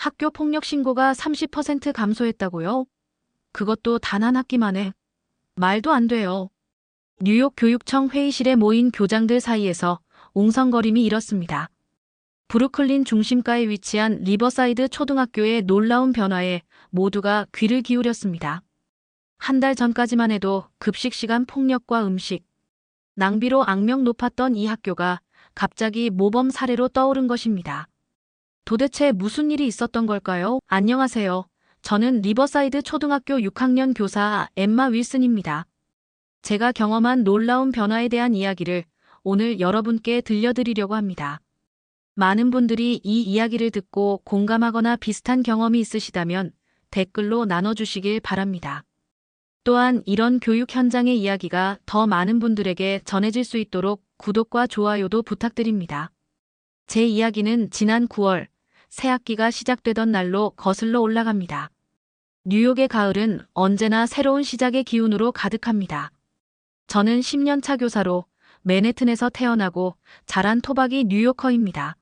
학교 폭력 신고가 30% 감소했다고요? 그것도 단 한 학기 만에. 말도 안 돼요. 뉴욕 교육청 회의실에 모인 교장들 사이에서 웅성거림이 일었습니다. 브루클린 중심가에 위치한 리버사이드 초등학교의 놀라운 변화에 모두가 귀를 기울였습니다. 한 달 전까지만 해도 급식 시간 폭력과 음식, 낭비로 악명 높았던 이 학교가 갑자기 모범 사례로 떠오른 것입니다. 도대체 무슨 일이 있었던 걸까요? 안녕하세요. 저는 리버사이드 초등학교 6학년 교사 엠마 윌슨입니다. 제가 경험한 놀라운 변화에 대한 이야기를 오늘 여러분께 들려드리려고 합니다. 많은 분들이 이 이야기를 듣고 공감하거나 비슷한 경험이 있으시다면 댓글로 나눠주시길 바랍니다. 또한 이런 교육 현장의 이야기가 더 많은 분들에게 전해질 수 있도록 구독과 좋아요도 부탁드립니다. 제 이야기는 지난 9월 새학기가 시작되던 날로 거슬러 올라갑니다. 뉴욕의 가을은 언제나 새로운 시작의 기운으로 가득합니다. 저는 10년차 교사로 맨해튼에서 태어나고 자란 토박이 뉴요커입니다.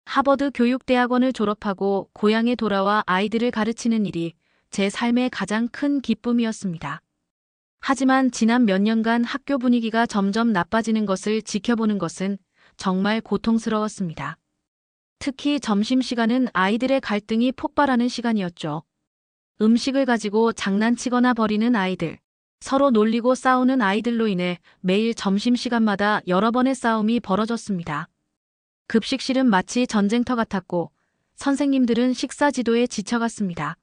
하버드 교육대학원을 졸업하고 고향에 돌아와 아이들을 가르치는 일이 제 삶의 가장 큰 기쁨이었습니다. 하지만 지난 몇 년간 학교 분위기가 점점 나빠지는 것을 지켜보는 것은 정말 고통스러웠습니다. 특히 점심시간은 아이들의 갈등이 폭발하는 시간이었죠. 음식을 가지고 장난치거나 버리는 아이들, 서로 놀리고 싸우는 아이들로 인해 매일 점심시간마다 여러 번의 싸움이 벌어졌습니다. 급식실은 마치 전쟁터 같았고 선생님들은 식사 지도에 지쳐갔습니다.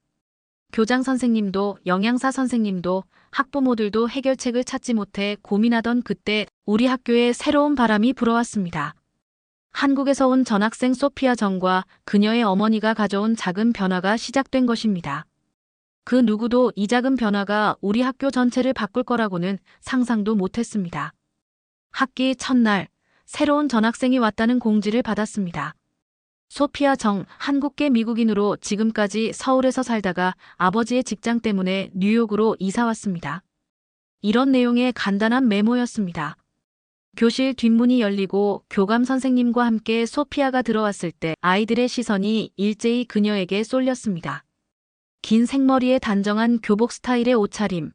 교장 선생님도 영양사 선생님도 학부모들도 해결책을 찾지 못해 고민하던 그때 우리 학교에 새로운 바람이 불어왔습니다. 한국에서 온 전학생 소피아 정과 그녀의 어머니가 가져온 작은 변화가 시작된 것입니다. 그 누구도 이 작은 변화가 우리 학교 전체를 바꿀 거라고는 상상도 못했습니다. 학기 첫날 새로운 전학생이 왔다는 공지를 받았습니다. 소피아 정, 한국계 미국인으로 지금까지 서울에서 살다가 아버지의 직장 때문에 뉴욕으로 이사 왔습니다. 이런 내용의 간단한 메모였습니다. 교실 뒷문이 열리고 교감 선생님과 함께 소피아가 들어왔을 때 아이들의 시선이 일제히 그녀에게 쏠렸습니다. 긴 생머리에 단정한 교복 스타일의 옷차림,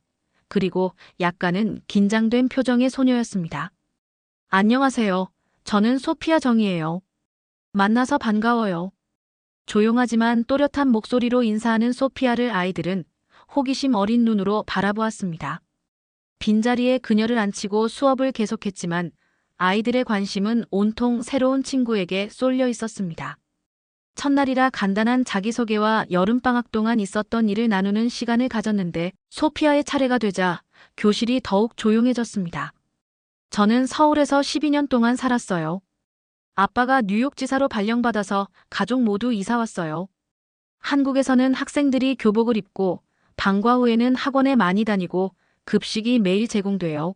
그리고 약간은 긴장된 표정의 소녀였습니다. 안녕하세요. 저는 소피아 정이에요. 만나서 반가워요. 조용하지만 또렷한 목소리로 인사하는 소피아를 아이들은 호기심 어린 눈으로 바라보았습니다. 빈자리에 그녀를 앉히고 수업을 계속했지만 아이들의 관심은 온통 새로운 친구에게 쏠려 있었습니다. 첫날이라 간단한 자기소개와 여름방학 동안 있었던 일을 나누는 시간을 가졌는데 소피아의 차례가 되자 교실이 더욱 조용해졌습니다. 저는 서울에서 12년 동안 살았어요. 아빠가 뉴욕지사로 발령받아서 가족 모두 이사 왔어요. 한국에서는 학생들이 교복을 입고 방과 후에는 학원에 많이 다니고 급식이 매일 제공돼요.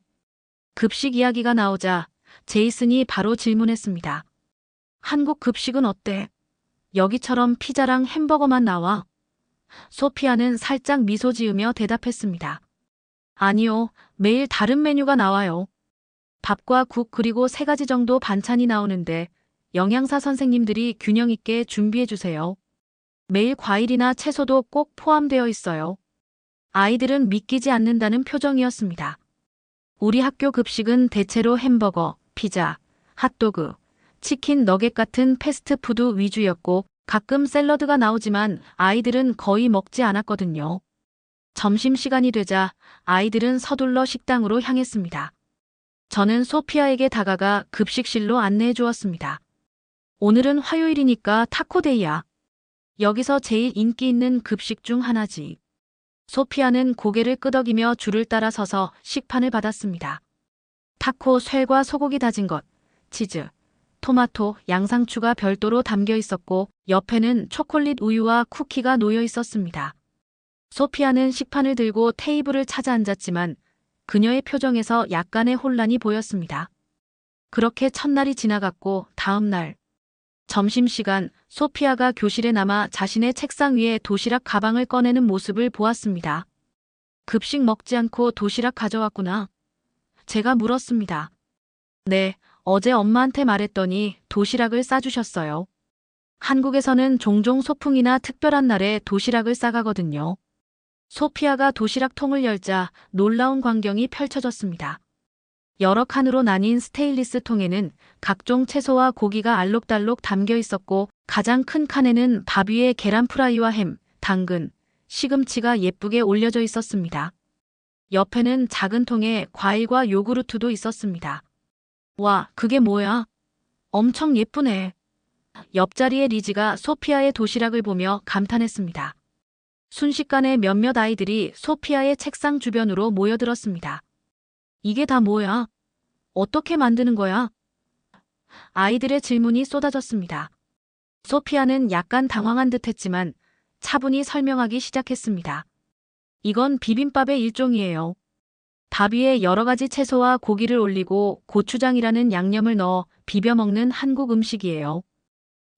급식 이야기가 나오자 제이슨이 바로 질문했습니다. 한국 급식은 어때? 여기처럼 피자랑 햄버거만 나와? 소피아는 살짝 미소 지으며 대답했습니다. 아니요, 매일 다른 메뉴가 나와요. 밥과 국 그리고 3가지 정도 반찬이 나오는데 영양사 선생님들이 균형 있게 준비해 주세요. 매일 과일이나 채소도 꼭 포함되어 있어요. 아이들은 믿기지 않는다는 표정이었습니다. 우리 학교 급식은 대체로 햄버거, 피자, 핫도그, 치킨 너겟 같은 패스트푸드 위주였고 가끔 샐러드가 나오지만 아이들은 거의 먹지 않았거든요. 점심시간이 되자 아이들은 서둘러 식당으로 향했습니다. 저는 소피아에게 다가가 급식실로 안내해 주었습니다. 오늘은 화요일이니까 타코데이야. 여기서 제일 인기 있는 급식 중 하나지. 소피아는 고개를 끄덕이며 줄을 따라 서서 식판을 받았습니다. 타코 쇠과 소고기 다진 것, 치즈, 토마토, 양상추가 별도로 담겨 있었고 옆에는 초콜릿 우유와 쿠키가 놓여 있었습니다. 소피아는 식판을 들고 테이블을 찾아 앉았지만 그녀의 표정에서 약간의 혼란이 보였습니다. 그렇게 첫날이 지나갔고 다음 날 점심시간 소피아가 교실에 남아 자신의 책상 위에 도시락 가방을 꺼내는 모습을 보았습니다. 급식 먹지 않고 도시락 가져왔구나. 제가 물었습니다. 네, 어제 엄마한테 말했더니 도시락을 싸주셨어요. 한국에서는 종종 소풍이나 특별한 날에 도시락을 싸가거든요. 소피아가 도시락 통을 열자 놀라운 광경이 펼쳐졌습니다. 여러 칸으로 나뉜 스테인리스 통에는 각종 채소와 고기가 알록달록 담겨 있었고 가장 큰 칸에는 밥 위에 계란 프라이와 햄, 당근, 시금치가 예쁘게 올려져 있었습니다. 옆에는 작은 통에 과일과 요구르트도 있었습니다. 와, 그게 뭐야? 엄청 예쁘네. 옆자리의 리지가 소피아의 도시락을 보며 감탄했습니다. 순식간에 몇몇 아이들이 소피아의 책상 주변으로 모여들었습니다. 이게 다 뭐야? 어떻게 만드는 거야? 아이들의 질문이 쏟아졌습니다. 소피아는 약간 당황한 듯 했지만 차분히 설명하기 시작했습니다. 이건 비빔밥의 일종이에요. 밥 위에 여러 가지 채소와 고기를 올리고 고추장이라는 양념을 넣어 비벼 먹는 한국 음식이에요.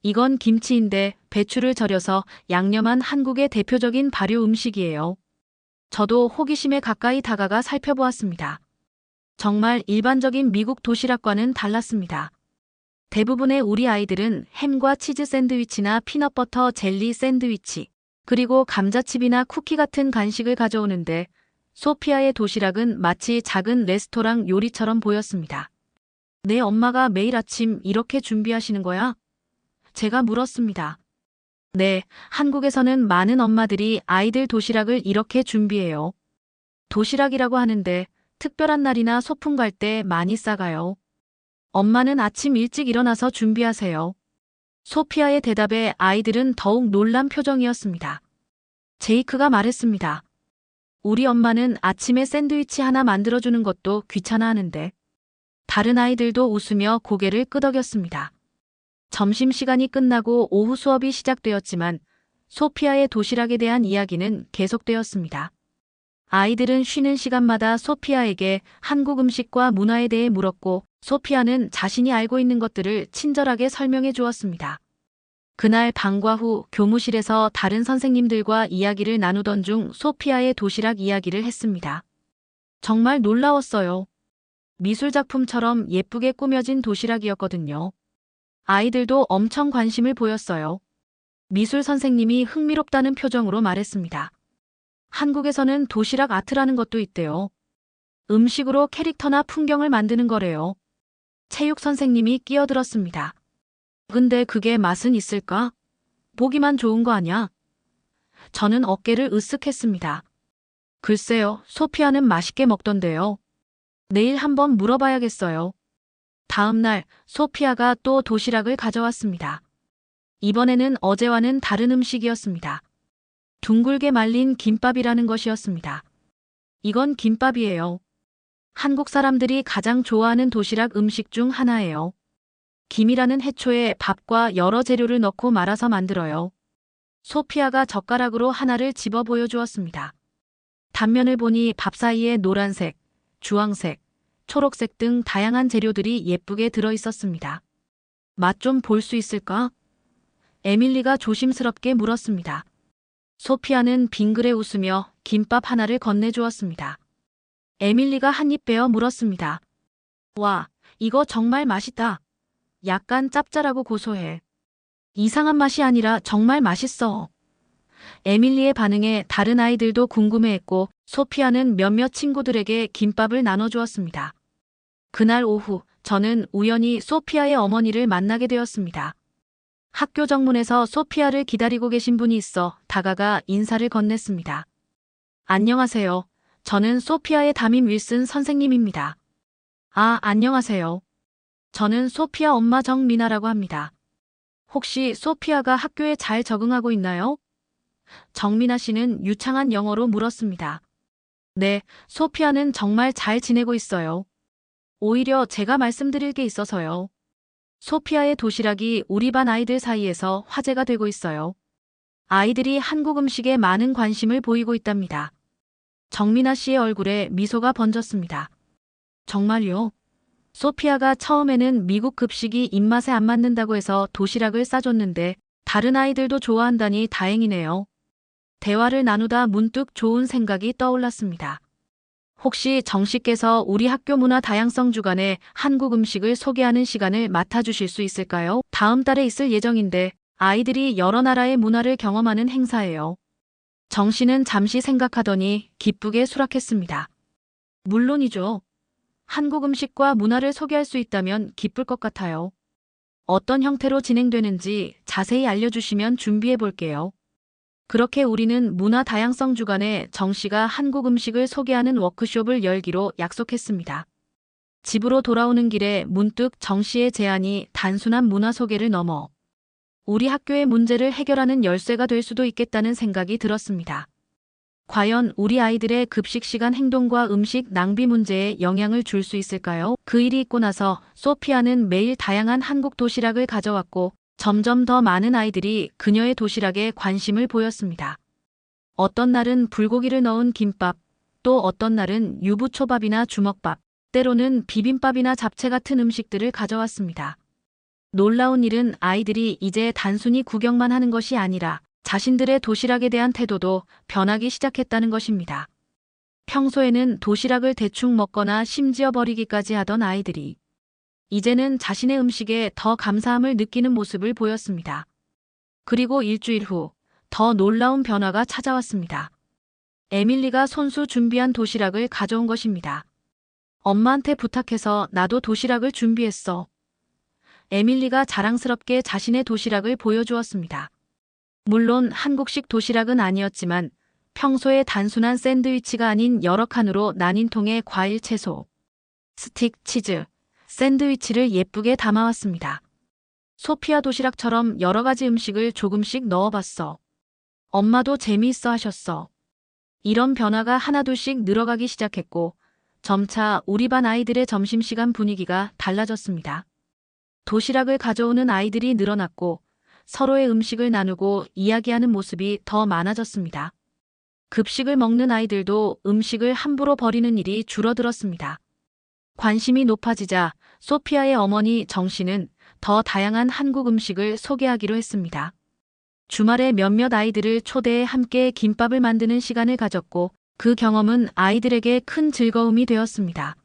이건 김치인데 배추를 절여서 양념한 한국의 대표적인 발효 음식이에요. 저도 호기심에 가까이 다가가 살펴보았습니다. 정말 일반적인 미국 도시락과는 달랐습니다. 대부분의 우리 아이들은 햄과 치즈 샌드위치나 피넛버터 젤리 샌드위치, 그리고 감자칩이나 쿠키 같은 간식을 가져오는데 소피아의 도시락은 마치 작은 레스토랑 요리처럼 보였습니다. 내 엄마가 매일 아침 이렇게 준비하시는 거야? 제가 물었습니다. 네, 한국에서는 많은 엄마들이 아이들 도시락을 이렇게 준비해요. 도시락이라고 하는데 특별한 날이나 소풍 갈 때 많이 싸가요. 엄마는 아침 일찍 일어나서 준비하세요. 소피아의 대답에 아이들은 더욱 놀란 표정이었습니다. 제이크가 말했습니다. 우리 엄마는 아침에 샌드위치 하나 만들어주는 것도 귀찮아하는데. 다른 아이들도 웃으며 고개를 끄덕였습니다. 점심시간이 끝나고 오후 수업이 시작되었지만 소피아의 도시락에 대한 이야기는 계속되었습니다. 아이들은 쉬는 시간마다 소피아에게 한국 음식과 문화에 대해 물었고 소피아는 자신이 알고 있는 것들을 친절하게 설명해 주었습니다. 그날 방과 후 교무실에서 다른 선생님들과 이야기를 나누던 중 소피아의 도시락 이야기를 했습니다. 정말 놀라웠어요. 미술작품처럼 예쁘게 꾸며진 도시락이었거든요. 아이들도 엄청 관심을 보였어요. 미술 선생님이 흥미롭다는 표정으로 말했습니다. 한국에서는 도시락 아트라는 것도 있대요. 음식으로 캐릭터나 풍경을 만드는 거래요. 체육 선생님이 끼어들었습니다. 근데 그게 맛은 있을까? 보기만 좋은 거 아냐? 저는 어깨를 으쓱했습니다. 글쎄요, 소피아는 맛있게 먹던데요. 내일 한번 물어봐야겠어요. 다음 날 소피아가 또 도시락을 가져왔습니다. 이번에는 어제와는 다른 음식이었습니다. 둥글게 말린 김밥이라는 것이었습니다. 이건 김밥이에요. 한국 사람들이 가장 좋아하는 도시락 음식 중 하나예요. 김이라는 해초에 밥과 여러 재료를 넣고 말아서 만들어요. 소피아가 젓가락으로 하나를 집어 보여주었습니다. 단면을 보니 밥 사이에 노란색, 주황색, 초록색 등 다양한 재료들이 예쁘게 들어 있었습니다. 맛 좀 볼 수 있을까? 에밀리가 조심스럽게 물었습니다. 소피아는 빙그레 웃으며 김밥 하나를 건네주었습니다. 에밀리가 한 입 베어 물었습니다. 와, 이거 정말 맛있다. 약간 짭짤하고 고소해. 이상한 맛이 아니라 정말 맛있어. 에밀리의 반응에 다른 아이들도 궁금해했고 소피아는 몇몇 친구들에게 김밥을 나눠주었습니다. 그날 오후 저는 우연히 소피아의 어머니를 만나게 되었습니다. 학교 정문에서 소피아를 기다리고 계신 분이 있어 다가가 인사를 건넸습니다. 안녕하세요. 저는 소피아의 담임 윌슨 선생님입니다. 아, 안녕하세요. 저는 소피아 엄마 정미나라고 합니다. 혹시 소피아가 학교에 잘 적응하고 있나요? 정미나 씨는 유창한 영어로 물었습니다. 네, 소피아는 정말 잘 지내고 있어요. 오히려 제가 말씀드릴 게 있어서요. 소피아의 도시락이 우리 반 아이들 사이에서 화제가 되고 있어요. 아이들이 한국 음식에 많은 관심을 보이고 있답니다. 정미나 씨의 얼굴에 미소가 번졌습니다. 정말요? 소피아가 처음에는 미국 급식이 입맛에 안 맞는다고 해서 도시락을 싸줬는데 다른 아이들도 좋아한다니 다행이네요. 대화를 나누다 문득 좋은 생각이 떠올랐습니다. 혹시 정 씨께서 우리 학교 문화 다양성 주간에 한국 음식을 소개하는 시간을 맡아주실 수 있을까요? 다음 달에 있을 예정인데 아이들이 여러 나라의 문화를 경험하는 행사예요. 정 씨는 잠시 생각하더니 기쁘게 수락했습니다. 물론이죠. 한국 음식과 문화를 소개할 수 있다면 기쁠 것 같아요. 어떤 형태로 진행되는지 자세히 알려주시면 준비해 볼게요. 그렇게 우리는 문화 다양성 주간에 정 씨가 한국 음식을 소개하는 워크숍을 열기로 약속했습니다. 집으로 돌아오는 길에 문득 정 씨의 제안이 단순한 문화 소개를 넘어 우리 학교의 문제를 해결하는 열쇠가 될 수도 있겠다는 생각이 들었습니다. 과연 우리 아이들의 급식 시간 행동과 음식 낭비 문제에 영향을 줄 수 있을까요? 그 일이 있고 나서 소피아는 매일 다양한 한국 도시락을 가져왔고 점점 더 많은 아이들이 그녀의 도시락에 관심을 보였습니다. 어떤 날은 불고기를 넣은 김밥, 또 어떤 날은 유부초밥이나 주먹밥, 때로는 비빔밥이나 잡채 같은 음식들을 가져왔습니다. 놀라운 일은 아이들이 이제 단순히 구경만 하는 것이 아니라 자신들의 도시락에 대한 태도도 변하기 시작했다는 것입니다. 평소에는 도시락을 대충 먹거나 심지어 버리기까지 하던 아이들이 이제는 자신의 음식에 더 감사함을 느끼는 모습을 보였습니다. 그리고 일주일 후 더 놀라운 변화가 찾아왔습니다. 에밀리가 손수 준비한 도시락을 가져온 것입니다. 엄마한테 부탁해서 나도 도시락을 준비했어. 에밀리가 자랑스럽게 자신의 도시락을 보여주었습니다. 물론 한국식 도시락은 아니었지만 평소에 단순한 샌드위치가 아닌 여러 칸으로 나뉜 통에 과일, 채소, 스틱, 치즈, 샌드위치를 예쁘게 담아왔습니다. 소피아 도시락처럼 여러 가지 음식을 조금씩 넣어봤어. 엄마도 재미있어 하셨어. 이런 변화가 하나둘씩 늘어가기 시작했고 점차 우리 반 아이들의 점심시간 분위기가 달라졌습니다. 도시락을 가져오는 아이들이 늘어났고 서로의 음식을 나누고 이야기하는 모습이 더 많아졌습니다. 급식을 먹는 아이들도 음식을 함부로 버리는 일이 줄어들었습니다. 관심이 높아지자 소피아의 어머니 정 씨는 더 다양한 한국 음식을 소개하기로 했습니다. 주말에 몇몇 아이들을 초대해 함께 김밥을 만드는 시간을 가졌고 그 경험은 아이들에게 큰 즐거움이 되었습니다.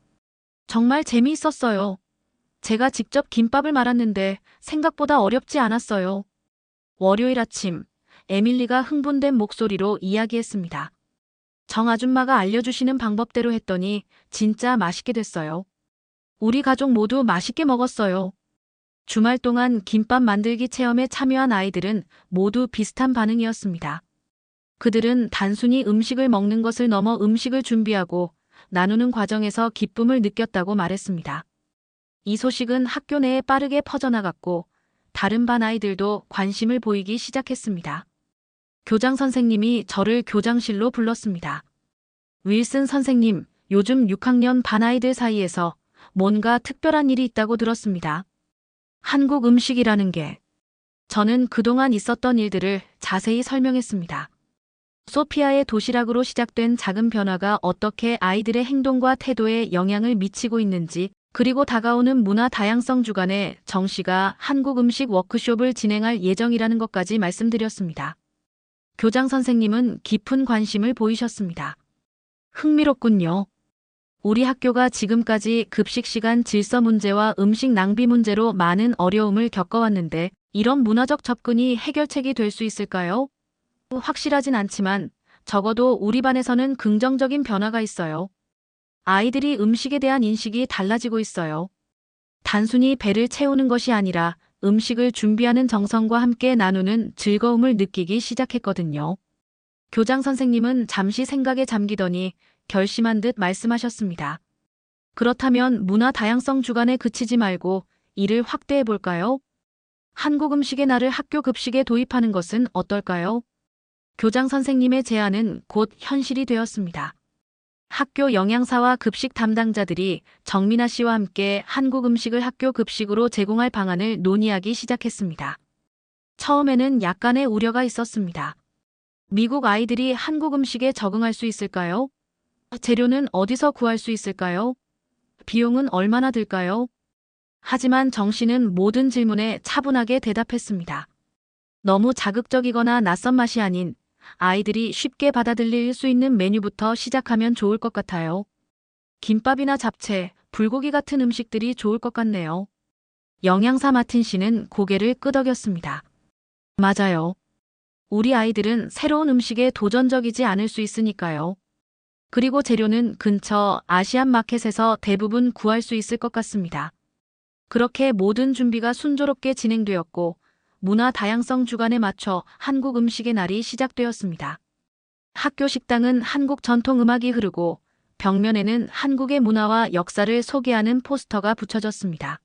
정말 재미있었어요. 제가 직접 김밥을 말았는데 생각보다 어렵지 않았어요. 월요일 아침, 에밀리가 흥분된 목소리로 이야기했습니다. 정 아줌마가 알려주시는 방법대로 했더니 진짜 맛있게 됐어요. 우리 가족 모두 맛있게 먹었어요. 주말 동안 김밥 만들기 체험에 참여한 아이들은 모두 비슷한 반응이었습니다. 그들은 단순히 음식을 먹는 것을 넘어 음식을 준비하고 나누는 과정에서 기쁨을 느꼈다고 말했습니다. 이 소식은 학교 내에 빠르게 퍼져나갔고 다른 반 아이들도 관심을 보이기 시작했습니다. 교장 선생님이 저를 교장실로 불렀습니다. 윌슨 선생님, 요즘 6학년 반 아이들 사이에서 뭔가 특별한 일이 있다고 들었습니다. 한국 음식이라는 게. 저는 그동안 있었던 일들을 자세히 설명했습니다. 소피아의 도시락으로 시작된 작은 변화가 어떻게 아이들의 행동과 태도에 영향을 미치고 있는지, 그리고 다가오는 문화 다양성 주간에 정 씨가 한국 음식 워크숍을 진행할 예정이라는 것까지 말씀드렸습니다. 교장 선생님은 깊은 관심을 보이셨습니다. 흥미롭군요. 우리 학교가 지금까지 급식 시간 질서 문제와 음식 낭비 문제로 많은 어려움을 겪어왔는데 이런 문화적 접근이 해결책이 될 수 있을까요? 확실하진 않지만 적어도 우리 반에서는 긍정적인 변화가 있어요. 아이들이 음식에 대한 인식이 달라지고 있어요. 단순히 배를 채우는 것이 아니라 음식을 준비하는 정성과 함께 나누는 즐거움을 느끼기 시작했거든요. 교장 선생님은 잠시 생각에 잠기더니 결심한 듯 말씀하셨습니다. 그렇다면 문화 다양성 주간에 그치지 말고 이를 확대해 볼까요? 한국 음식의 날을 학교 급식에 도입하는 것은 어떨까요? 교장 선생님의 제안은 곧 현실이 되었습니다. 학교 영양사와 급식 담당자들이 정민아 씨와 함께 한국 음식을 학교 급식으로 제공할 방안을 논의하기 시작했습니다. 처음에는 약간의 우려가 있었습니다. 미국 아이들이 한국 음식에 적응할 수 있을까요? 재료는 어디서 구할 수 있을까요? 비용은 얼마나 들까요? 하지만 정 씨는 모든 질문에 차분하게 대답했습니다. 너무 자극적이거나 낯선 맛이 아닌 아이들이 쉽게 받아들일 수 있는 메뉴부터 시작하면 좋을 것 같아요. 김밥이나 잡채, 불고기 같은 음식들이 좋을 것 같네요. 영양사 마틴 씨는 고개를 끄덕였습니다. 맞아요. 우리 아이들은 새로운 음식에 도전적이지 않을 수 있으니까요. 그리고 재료는 근처 아시안 마켓에서 대부분 구할 수 있을 것 같습니다. 그렇게 모든 준비가 순조롭게 진행되었고 문화 다양성 주간에 맞춰 한국 음식의 날이 시작되었습니다. 학교 식당은 한국 전통 음악이 흐르고 벽면에는 한국의 문화와 역사를 소개하는 포스터가 붙여졌습니다.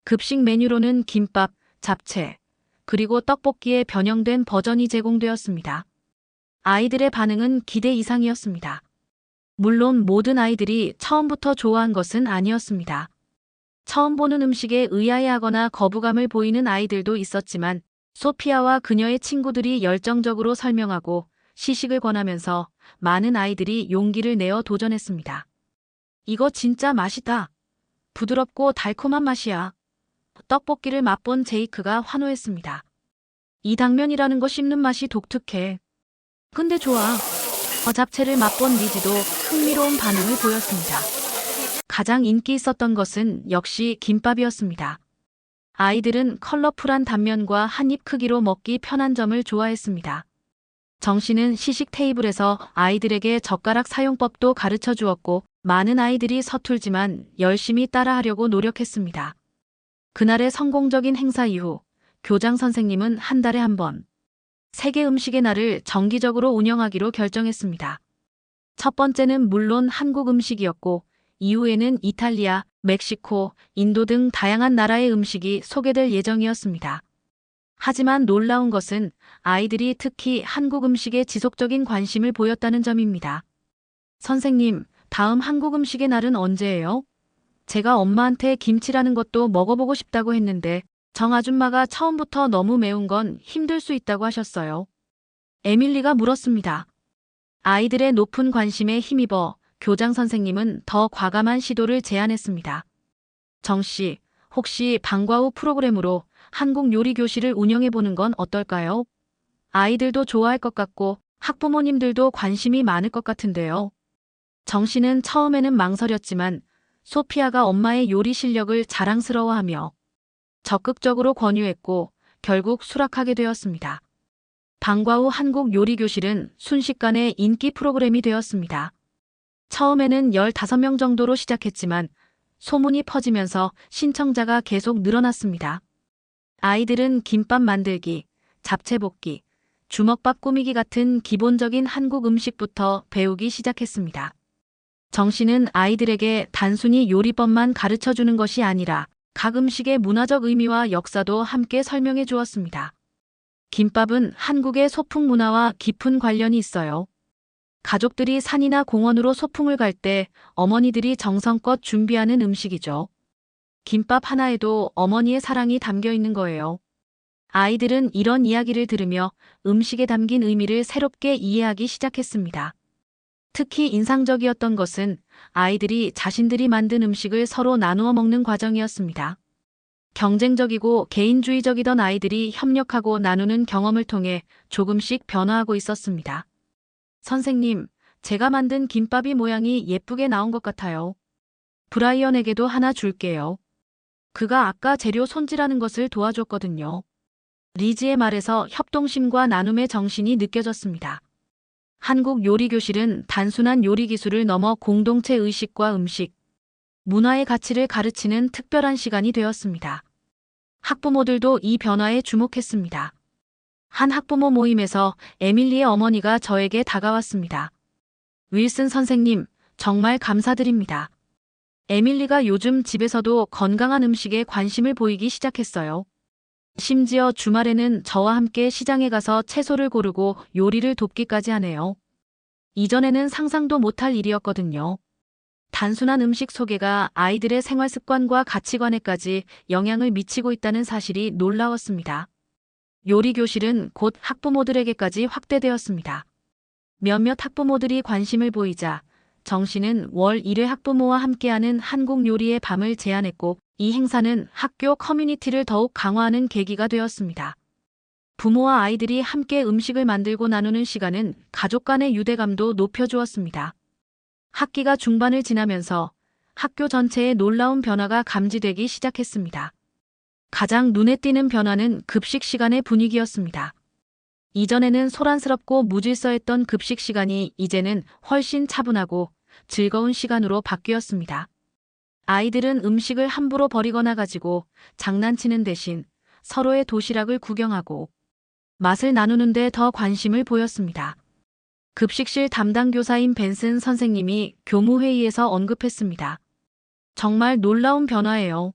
급식 메뉴로는 김밥, 잡채, 그리고 떡볶이의 변형된 버전이 제공되었습니다. 아이들의 반응은 기대 이상이었습니다. 물론 모든 아이들이 처음부터 좋아한 것은 아니었습니다. 처음 보는 음식에 의아해하거나 거부감을 보이는 아이들도 있었지만 소피아와 그녀의 친구들이 열정적으로 설명하고 시식을 권하면서 많은 아이들이 용기를 내어 도전했습니다. 이거 진짜 맛있다. 부드럽고 달콤한 맛이야. 떡볶이를 맛본 제이크가 환호했습니다. 이 당면이라는 거 씹는 맛이 독특해. 근데 좋아. 잡채를 맛본 리지도 흥미로운 반응을 보였습니다. 가장 인기 있었던 것은 역시 김밥이었습니다. 아이들은 컬러풀한 단면과 한입 크기로 먹기 편한 점을 좋아했습니다. 정씨는 시식 테이블에서 아이들에게 젓가락 사용법도 가르쳐 주었고 많은 아이들이 서툴지만 열심히 따라하려고 노력했습니다. 그날의 성공적인 행사 이후 교장 선생님은 한 달에 한 번 세계 음식의 날을 정기적으로 운영하기로 결정했습니다. 첫 번째는 물론 한국 음식이었고 이후에는 이탈리아, 멕시코, 인도 등 다양한 나라의 음식이 소개될 예정이었습니다. 하지만 놀라운 것은 아이들이 특히 한국 음식에 지속적인 관심을 보였다는 점입니다. 선생님, 다음 한국 음식의 날은 언제예요? 제가 엄마한테 김치라는 것도 먹어보고 싶다고 했는데 정 아줌마가 처음부터 너무 매운 건 힘들 수 있다고 하셨어요. 에밀리가 물었습니다. 아이들의 높은 관심에 힘입어 교장 선생님은 더 과감한 시도를 제안했습니다. 정 씨, 혹시 방과 후 프로그램으로 한국 요리 교실을 운영해 보는 건 어떨까요? 아이들도 좋아할 것 같고 학부모님들도 관심이 많을 것 같은데요. 정 씨는 처음에는 망설였지만 소피아가 엄마의 요리 실력을 자랑스러워하며 적극적으로 권유했고 결국 수락하게 되었습니다. 방과 후 한국 요리 교실은 순식간에 인기 프로그램이 되었습니다. 처음에는 15명 정도로 시작했지만 소문이 퍼지면서 신청자가 계속 늘어났습니다. 아이들은 김밥 만들기, 잡채 볶기, 주먹밥 꾸미기 같은 기본적인 한국 음식부터 배우기 시작했습니다. 정 씨는 아이들에게 단순히 요리법만 가르쳐 주는 것이 아니라 각 음식의 문화적 의미와 역사도 함께 설명해 주었습니다. 김밥은 한국의 소풍 문화와 깊은 관련이 있어요. 가족들이 산이나 공원으로 소풍을 갈 때 어머니들이 정성껏 준비하는 음식이죠. 김밥 하나에도 어머니의 사랑이 담겨 있는 거예요. 아이들은 이런 이야기를 들으며 음식에 담긴 의미를 새롭게 이해하기 시작했습니다. 특히 인상적이었던 것은 아이들이 자신들이 만든 음식을 서로 나누어 먹는 과정이었습니다. 경쟁적이고 개인주의적이던 아이들이 협력하고 나누는 경험을 통해 조금씩 변화하고 있었습니다. 선생님, 제가 만든 김밥이 모양이 예쁘게 나온 것 같아요. 브라이언에게도 하나 줄게요. 그가 아까 재료 손질하는 것을 도와줬거든요. 리지의 말에서 협동심과 나눔의 정신이 느껴졌습니다. 한국 요리교실은 단순한 요리 기술을 넘어 공동체 의식과 음식, 문화의 가치를 가르치는 특별한 시간이 되었습니다. 학부모들도 이 변화에 주목했습니다. 한 학부모 모임에서 에밀리의 어머니가 저에게 다가왔습니다. 윌슨 선생님, 정말 감사드립니다. 에밀리가 요즘 집에서도 건강한 음식에 관심을 보이기 시작했어요. 심지어 주말에는 저와 함께 시장에 가서 채소를 고르고 요리를 돕기까지 하네요. 이전에는 상상도 못할 일이었거든요. 단순한 음식 소개가 아이들의 생활 습관과 가치관에까지 영향을 미치고 있다는 사실이 놀라웠습니다. 요리 교실은 곧 학부모들에게까지 확대되었습니다. 몇몇 학부모들이 관심을 보이자 정 씨는 월 1회 학부모와 함께하는 한국 요리의 밤을 제안했고 이 행사는 학교 커뮤니티를 더욱 강화하는 계기가 되었습니다. 부모와 아이들이 함께 음식을 만들고 나누는 시간은 가족 간의 유대감도 높여주었습니다. 학기가 중반을 지나면서 학교 전체에 놀라운 변화가 감지되기 시작했습니다. 가장 눈에 띄는 변화는 급식 시간의 분위기였습니다. 이전에는 소란스럽고 무질서했던 급식 시간이 이제는 훨씬 차분하고 즐거운 시간으로 바뀌었습니다. 아이들은 음식을 함부로 버리거나 가지고 장난치는 대신 서로의 도시락을 구경하고 맛을 나누는 데 더 관심을 보였습니다. 급식실 담당 교사인 벤슨 선생님이 교무회의에서 언급했습니다. 정말 놀라운 변화예요.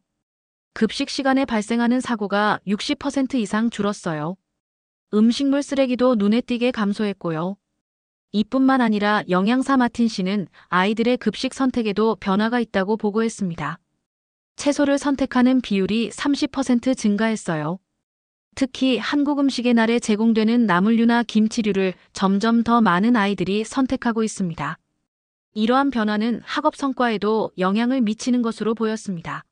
급식 시간에 발생하는 사고가 60% 이상 줄었어요. 음식물 쓰레기도 눈에 띄게 감소했고요. 이뿐만 아니라 영양사 마틴 씨는 아이들의 급식 선택에도 변화가 있다고 보고했습니다. 채소를 선택하는 비율이 30% 증가했어요. 특히 한국 음식의 날에 제공되는 나물류나 김치류를 점점 더 많은 아이들이 선택하고 있습니다. 이러한 변화는 학업 성과에도 영향을 미치는 것으로 보였습니다.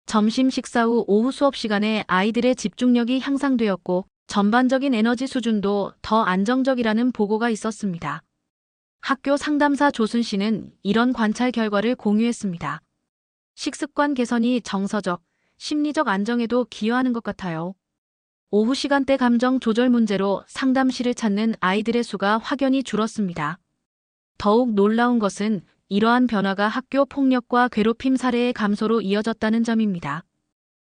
점심 식사 후 오후 수업 시간에 아이들의 집중력이 향상되었고 전반적인 에너지 수준도 더 안정적이라는 보고가 있었습니다. 학교 상담사 조순 씨는 이런 관찰 결과를 공유했습니다. 식습관 개선이 정서적, 심리적 안정에도 기여하는 것 같아요. 오후 시간대 감정 조절 문제로 상담실을 찾는 아이들의 수가 확연히 줄었습니다. 더욱 놀라운 것은 이러한 변화가 학교 폭력과 괴롭힘 사례의 감소로 이어졌다는 점입니다.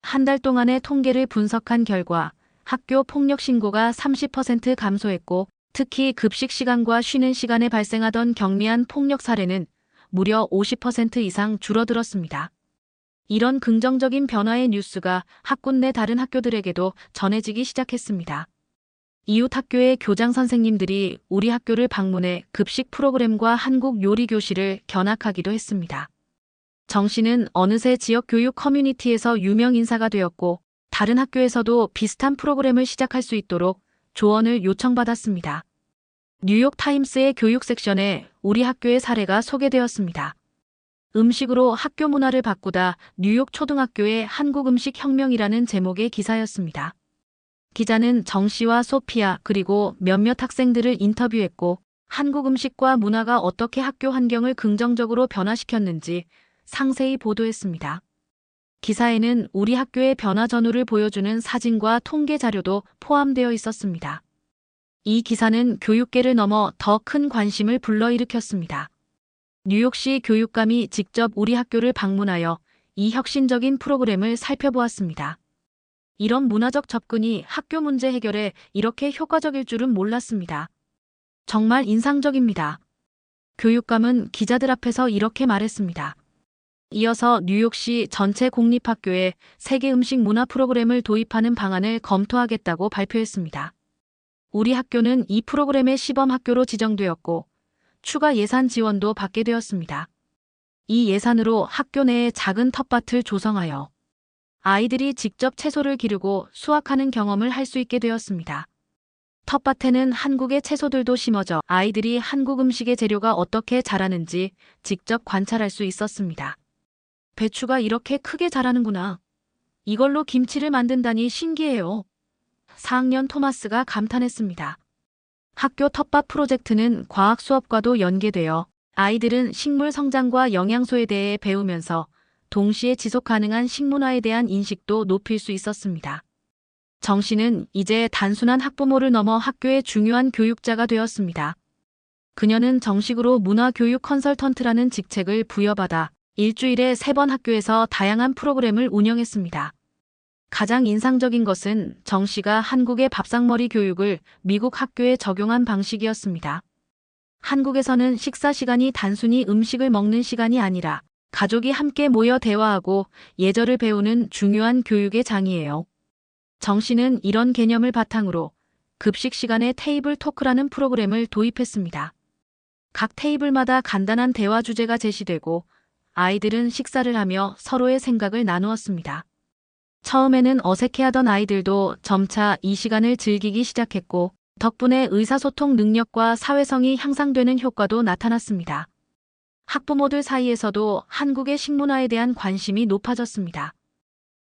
한 달 동안의 통계를 분석한 결과 학교 폭력 신고가 30% 감소했고 특히 급식 시간과 쉬는 시간에 발생하던 경미한 폭력 사례는 무려 50% 이상 줄어들었습니다. 이런 긍정적인 변화의 뉴스가 학군 내 다른 학교들에게도 전해지기 시작했습니다. 이웃 학교의 교장 선생님들이 우리 학교를 방문해 급식 프로그램과 한국 요리 교실을 견학하기도 했습니다. 정 씨는 어느새 지역 교육 커뮤니티에서 유명 인사가 되었고 다른 학교에서도 비슷한 프로그램을 시작할 수 있도록 조언을 요청받았습니다. 뉴욕 타임스의 교육 섹션에 우리 학교의 사례가 소개되었습니다. 음식으로 학교 문화를 바꾸다 뉴욕 초등학교의 한국 음식 혁명이라는 제목의 기사였습니다. 기자는 정 씨와 소피아 그리고 몇몇 학생들을 인터뷰했고 한국 음식과 문화가 어떻게 학교 환경을 긍정적으로 변화시켰는지 상세히 보도했습니다. 기사에는 우리 학교의 변화 전후를 보여주는 사진과 통계 자료도 포함되어 있었습니다. 이 기사는 교육계를 넘어 더 큰 관심을 불러일으켰습니다. 뉴욕시 교육감이 직접 우리 학교를 방문하여 이 혁신적인 프로그램을 살펴보았습니다. 이런 문화적 접근이 학교 문제 해결에 이렇게 효과적일 줄은 몰랐습니다. 정말 인상적입니다. 교육감은 기자들 앞에서 이렇게 말했습니다. 이어서 뉴욕시 전체 공립학교에 세계 음식 문화 프로그램을 도입하는 방안을 검토하겠다고 발표했습니다. 우리 학교는 이 프로그램의 시범 학교로 지정되었고 추가 예산 지원도 받게 되었습니다. 이 예산으로 학교 내에 작은 텃밭을 조성하여 아이들이 직접 채소를 기르고 수확하는 경험을 할 수 있게 되었습니다. 텃밭에는 한국의 채소들도 심어져 아이들이 한국 음식의 재료가 어떻게 자라는지 직접 관찰할 수 있었습니다. 배추가 이렇게 크게 자라는구나. 이걸로 김치를 만든다니 신기해요. 4학년 토마스가 감탄했습니다. 학교 텃밭 프로젝트는 과학 수업과도 연계되어 아이들은 식물 성장과 영양소에 대해 배우면서 동시에 지속 가능한 식문화에 대한 인식도 높일 수 있었습니다. 정 씨는 이제 단순한 학부모를 넘어 학교의 중요한 교육자가 되었습니다. 그녀는 정식으로 문화교육 컨설턴트라는 직책을 부여받아 일주일에 3번 학교에서 다양한 프로그램을 운영했습니다. 가장 인상적인 것은 정 씨가 한국의 밥상머리 교육을 미국 학교에 적용한 방식이었습니다. 한국에서는 식사 시간이 단순히 음식을 먹는 시간이 아니라 가족이 함께 모여 대화하고 예절을 배우는 중요한 교육의 장이에요. 정 씨는 이런 개념을 바탕으로 급식 시간에 테이블 토크라는 프로그램을 도입했습니다. 각 테이블마다 간단한 대화 주제가 제시되고 아이들은 식사를 하며 서로의 생각을 나누었습니다. 처음에는 어색해하던 아이들도 점차 이 시간을 즐기기 시작했고 덕분에 의사소통 능력과 사회성이 향상되는 효과도 나타났습니다. 학부모들 사이에서도 한국의 식문화에 대한 관심이 높아졌습니다.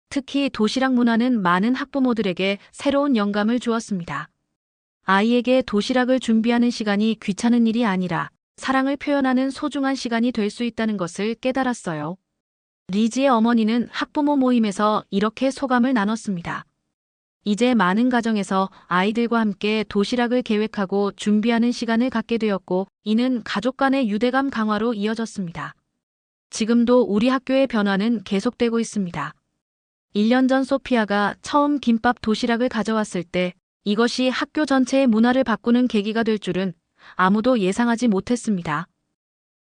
특히 도시락 문화는 많은 학부모들에게 새로운 영감을 주었습니다. 아이에게 도시락을 준비하는 시간이 귀찮은 일이 아니라 사랑을 표현하는 소중한 시간이 될 수 있다는 것을 깨달았어요. 리지의 어머니는 학부모 모임에서 이렇게 소감을 나눴습니다. 이제 많은 가정에서 아이들과 함께 도시락을 계획하고 준비하는 시간을 갖게 되었고, 이는 가족 간의 유대감 강화로 이어졌습니다. 지금도 우리 학교의 변화는 계속되고 있습니다. 1년 전 소피아가 처음 김밥 도시락을 가져왔을 때 이것이 학교 전체의 문화를 바꾸는 계기가 될 줄은 아무도 예상하지 못했습니다.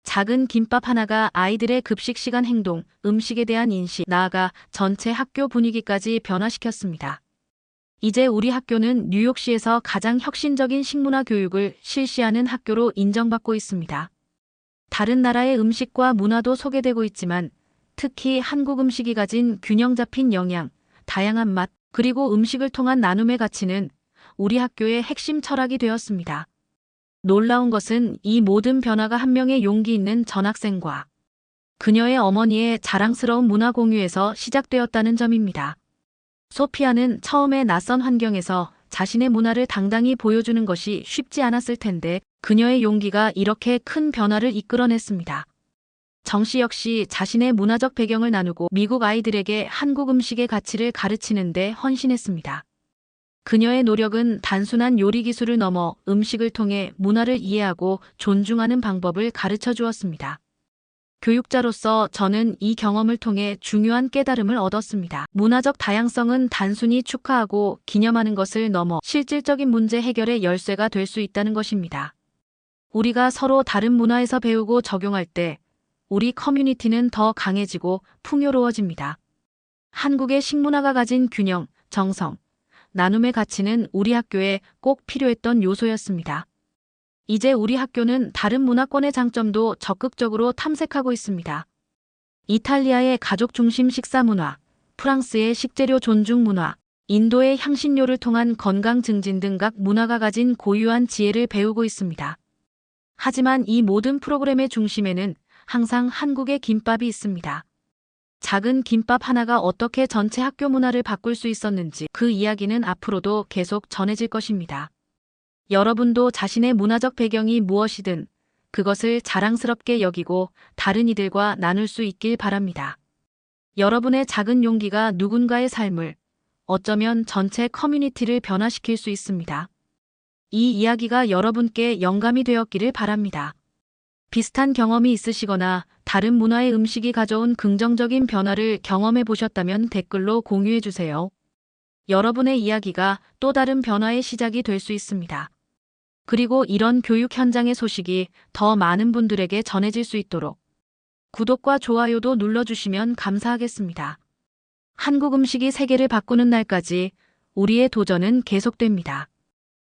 작은 김밥 하나가 아이들의 급식 시간 행동, 음식에 대한 인식, 나아가 전체 학교 분위기까지 변화시켰습니다. 이제 우리 학교는 뉴욕시에서 가장 혁신적인 식문화 교육을 실시하는 학교로 인정받고 있습니다. 다른 나라의 음식과 문화도 소개되고 있지만 특히 한국 음식이 가진 균형 잡힌 영양, 다양한 맛, 그리고 음식을 통한 나눔의 가치는 우리 학교의 핵심 철학이 되었습니다. 놀라운 것은 이 모든 변화가 한 명의 용기 있는 전학생과 그녀의 어머니의 자랑스러운 문화 공유에서 시작되었다는 점입니다. 소피아는 처음에 낯선 환경에서 자신의 문화를 당당히 보여주는 것이 쉽지 않았을 텐데 그녀의 용기가 이렇게 큰 변화를 이끌어냈습니다. 정 씨 역시 자신의 문화적 배경을 나누고 미국 아이들에게 한국 음식의 가치를 가르치는 데 헌신했습니다. 그녀의 노력은 단순한 요리 기술을 넘어 음식을 통해 문화를 이해하고 존중하는 방법을 가르쳐 주었습니다. 교육자로서 저는 이 경험을 통해 중요한 깨달음을 얻었습니다. 문화적 다양성은 단순히 축하하고 기념하는 것을 넘어 실질적인 문제 해결의 열쇠가 될 수 있다는 것입니다. 우리가 서로 다른 문화에서 배우고 적용할 때 우리 커뮤니티는 더 강해지고 풍요로워집니다. 한국의 식문화가 가진 균형, 정성, 나눔의 가치는 우리 학교에 꼭 필요했던 요소였습니다. 이제 우리 학교는 다른 문화권의 장점도 적극적으로 탐색하고 있습니다. 이탈리아의 가족 중심 식사 문화, 프랑스의 식재료 존중 문화, 인도의 향신료를 통한 건강 증진 등 각 문화가 가진 고유한 지혜를 배우고 있습니다. 하지만 이 모든 프로그램의 중심에는 항상 한국의 김밥이 있습니다. 작은 김밥 하나가 어떻게 전체 학교 문화를 바꿀 수 있었는지 그 이야기는 앞으로도 계속 전해질 것입니다. 여러분도 자신의 문화적 배경이 무엇이든 그것을 자랑스럽게 여기고 다른 이들과 나눌 수 있길 바랍니다. 여러분의 작은 용기가 누군가의 삶을, 어쩌면 전체 커뮤니티를 변화시킬 수 있습니다. 이 이야기가 여러분께 영감이 되었기를 바랍니다. 비슷한 경험이 있으시거나 다른 문화의 음식이 가져온 긍정적인 변화를 경험해 보셨다면 댓글로 공유해 주세요. 여러분의 이야기가 또 다른 변화의 시작이 될 수 있습니다. 그리고 이런 교육 현장의 소식이 더 많은 분들에게 전해질 수 있도록 구독과 좋아요도 눌러주시면 감사하겠습니다. 한국 음식이 세계를 바꾸는 날까지 우리의 도전은 계속됩니다.